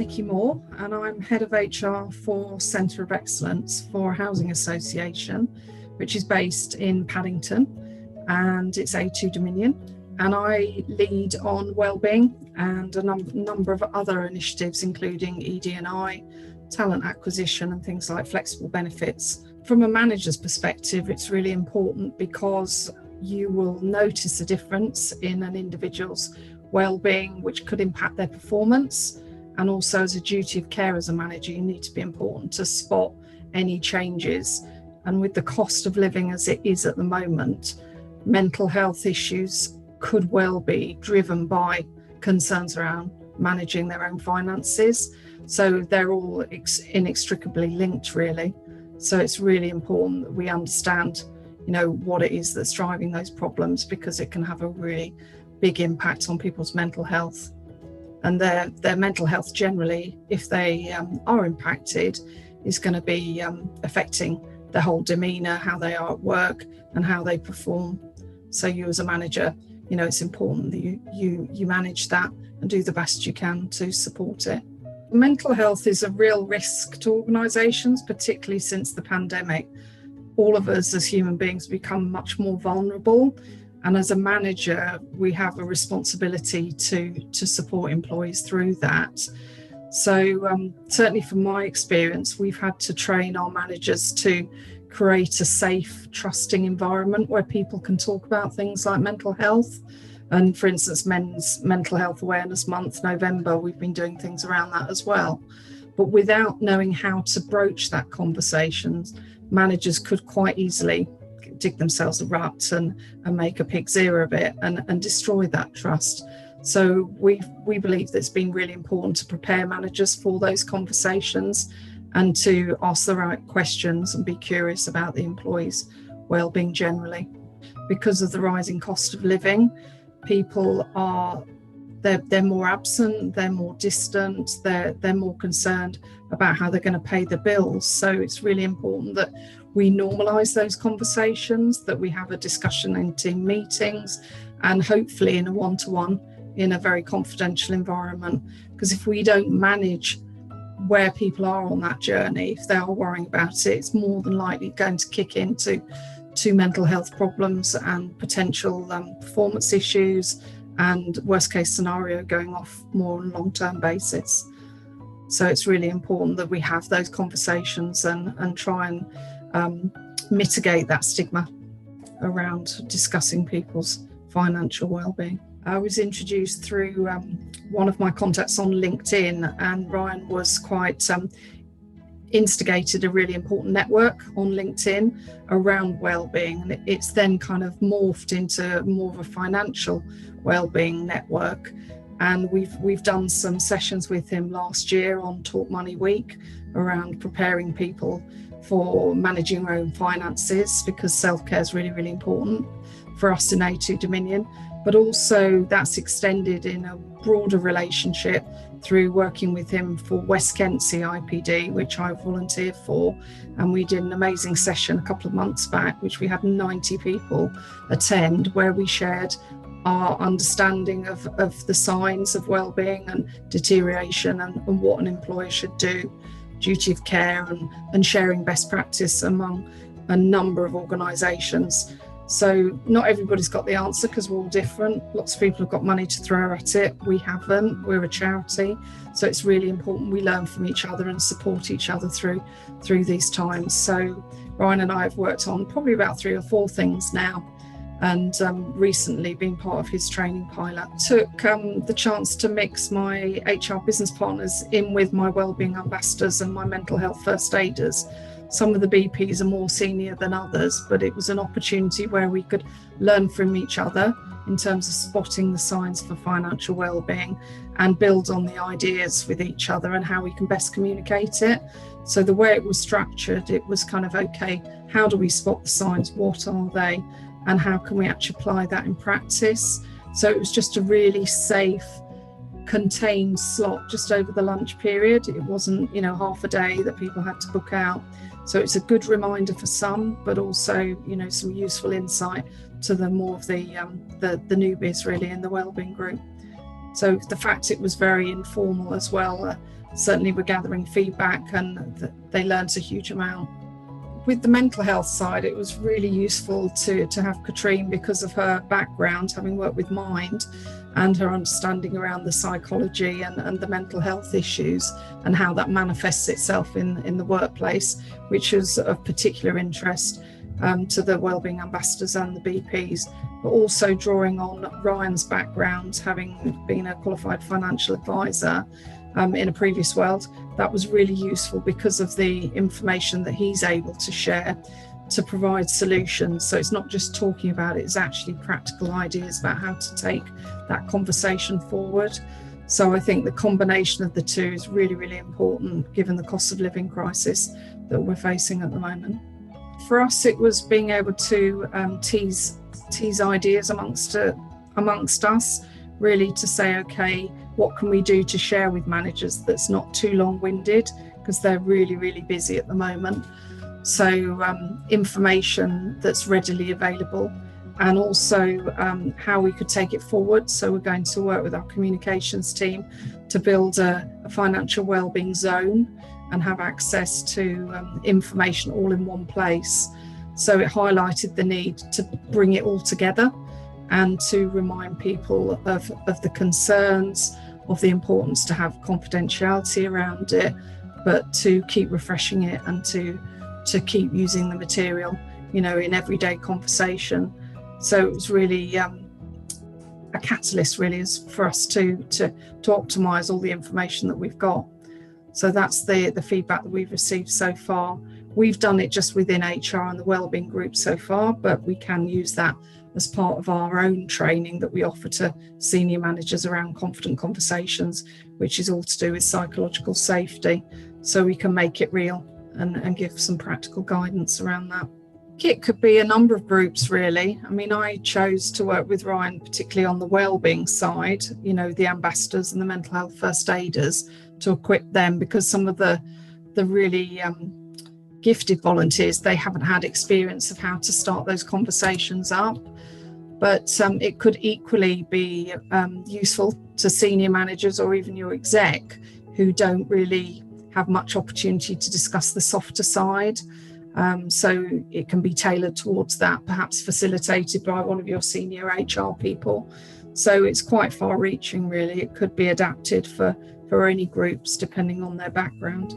Nikki Moore, and I'm Head of HR for Centre of Excellence for a Housing Association, which is based in Paddington, and it's A2 Dominion. And I lead on Wellbeing and a number of other initiatives, including ED&I, talent acquisition, and things like flexible benefits. From a manager's perspective, it's really important because you will notice a difference in an individual's well-being, which could impact their performance. And also, as a duty of care as a manager, you need to be important to spot any changes. And with the cost of living as it is at the moment, mental health issues could well be driven by concerns around managing their own finances. So they're all inextricably linked, really. So it's really important that we understand, what it is that's driving those problems, because it can have a really big impact on people's mental health. And their mental health generally, if they are impacted, is going to be affecting their whole demeanour, how they are at work and how they perform. So you as a manager, it's important that you manage that and do the best you can to support it. Mental health is a real risk to organisations, particularly since the pandemic. All of us as human beings become much more vulnerable. And as a manager, we have a responsibility to support employees through that. So certainly from my experience, we've had to train our managers to create a safe, trusting environment where people can talk about things like mental health. And for instance, Men's Mental Health Awareness Month, November, we've been doing things around that as well. But without knowing how to broach that conversation, managers could quite easily dig themselves a rut and make a pig's ear of it and destroy that trust. So we believe that it's been really important to prepare managers for those conversations and to ask the right questions and be curious about the employees' well-being generally. Because of the rising cost of living, people they're more absent, they're more distant, they're more concerned about how they're going to pay the bills. So it's really important that we normalise those conversations, that we have a discussion in team meetings and hopefully in a one-to-one in a very confidential environment. Because if we don't manage where people are on that journey, if they are worrying about it, it's more than likely going to kick into mental health problems and potential performance issues and worst case scenario going off more on a long-term basis. So it's really important that we have those conversations and try and mitigate that stigma around discussing people's financial well-being. I was introduced through one of my contacts on LinkedIn, and Ryan was quite instigated a really important network on LinkedIn around well-being, and it's then kind of morphed into more of a financial well-being network. And we've done some sessions with him last year on Talk Money Week around preparing people for managing their own finances, because self-care is really, really important for us in A2 Dominion. But also that's extended in a broader relationship through working with him for West Kent CIPD, which I volunteered for. And we did an amazing session a couple of months back, which we had 90 people attend, where we shared our understanding of the signs of well-being and deterioration and what an employer should do, duty of care, and sharing best practice among a number of organisations. So not everybody's got the answer because we're all different. Lots of people have got money to throw at it. We haven't. We're a charity. So it's really important we learn from each other and support each other through these times. So Ryan and I have worked on probably about 3 or 4 things now, and recently being part of his training pilot. Took the chance to mix my HR business partners in with my wellbeing ambassadors and my mental health first aiders. Some of the BPs are more senior than others, but it was an opportunity where we could learn from each other in terms of spotting the signs for financial well-being and build on the ideas with each other and how we can best communicate it. So the way it was structured, it was kind of, okay, how do we spot the signs? What are they? And how can we actually apply that in practice? So it was just a really safe, contained slot just over the lunch period. It wasn't, half a day that people had to book out. So it's a good reminder for some, but also, some useful insight to the more of the newbies really in the wellbeing group. So the fact it was very informal as well, certainly were gathering feedback, and they learned a huge amount. With the mental health side, it was really useful to have Katrine because of her background, having worked with Mind, and her understanding around the psychology and the mental health issues and how that manifests itself in the workplace, which was of particular interest to the Wellbeing ambassadors and the BPs, but also drawing on Ryan's background, having been a qualified financial advisor in a previous world. That was really useful because of the information that he's able to share to provide solutions. So it's not just talking about it, it's actually practical ideas about how to take that conversation forward. So I think the combination of the two is really, really important given the cost of living crisis that we're facing at the moment. For us, it was being able to tease ideas amongst us, really to say, okay, what can we do to share with managers that's not too long-winded, because they're really, really busy at the moment. So information that's readily available, and also how we could take it forward. So we're going to work with our communications team to build a financial wellbeing zone and have access to information all in one place. So it highlighted the need to bring it all together and to remind people of the concerns, of the importance to have confidentiality around it, but to keep refreshing it and to keep using the material, in everyday conversation. So it was really a catalyst, really, for us to optimise all the information that we've got. So that's the feedback that we've received so far. We've done it just within HR and the Wellbeing group so far, but we can use that as part of our own training that we offer to senior managers around confident conversations, which is all to do with psychological safety. So we can make it real and give some practical guidance around that. It could be a number of groups, really. I mean, I chose to work with Ryan, particularly on the wellbeing side, the ambassadors and the mental health first aiders, to equip them, because some of the really gifted volunteers, they haven't had experience of how to start those conversations up. But it could equally be useful to senior managers or even your exec who don't really have much opportunity to discuss the softer side. So it can be tailored towards that, perhaps facilitated by one of your senior HR people. So it's quite far-reaching, really. It could be adapted for any groups depending on their background.